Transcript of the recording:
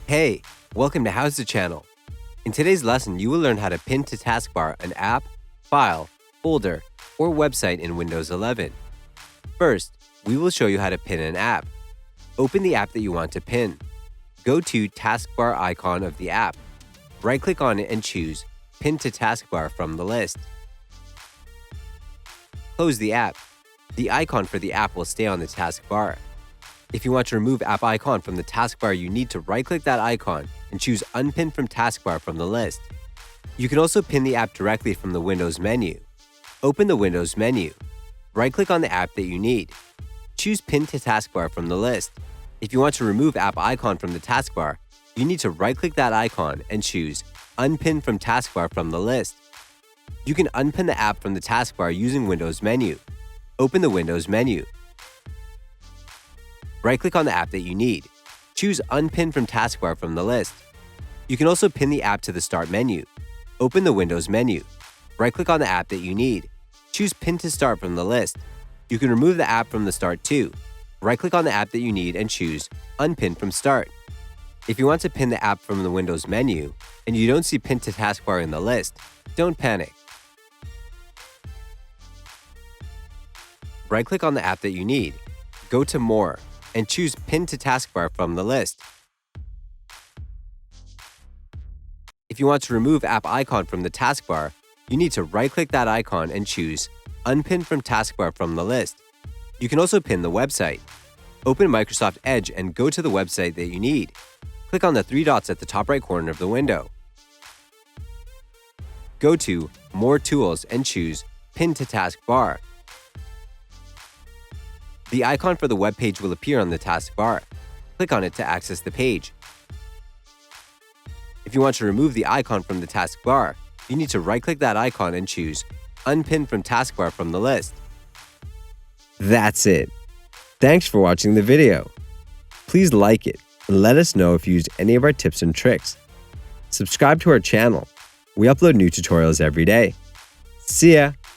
Hey, welcome to How's the Channel. In today's lesson, you will learn how to pin to Taskbar an app, file, folder, or website in Windows 11. First, we will show you how to pin an app. Open the app that you want to pin. Go to Taskbar icon of the app. Right-click on it and choose Pin to Taskbar from the list. Close the app. The icon for the app will stay on the taskbar. If you want to remove app icon from the taskbar, you need to right-click that icon and choose Unpin from Taskbar from the list. You can also pin the app directly from the Windows menu. Open the Windows menu. Right-click on the app that you need. Choose Pin to Taskbar from the list. If you want to remove app icon from the taskbar, you need to right-click that icon and choose Unpin from Taskbar from the list. You can unpin the app from the taskbar using Windows menu. Open the Windows menu. Right-click on the app that you need. Choose Unpin from Taskbar from the list. You can also pin the app to the Start menu. Open the Windows menu. Right-click on the app that you need. Choose Pin to Start from the list. You can remove the app from the Start too. Right-click on the app that you need and choose Unpin from Start. If you want to pin the app from the Windows menu and you don't see Pin to Taskbar in the list, don't panic. Right-click on the app that you need. Go to More and choose Pin to Taskbar from the list. If you want to remove app icon from the taskbar, you need to right-click that icon and choose Unpin from Taskbar from the list. You can also pin the website. Open Microsoft Edge and go to the website that you need. Click on the three dots at the top right corner of the window. Go to More Tools and choose Pin to Taskbar. The icon for the web page will appear on the taskbar. Click on it to access the page. If you want to remove the icon from the taskbar, you need to right-click that icon and choose Unpin from Taskbar from the list. That's it. Thanks for watching the video. Please like it and let us know if you used any of our tips and tricks. Subscribe to our channel. We upload new tutorials every day. See ya!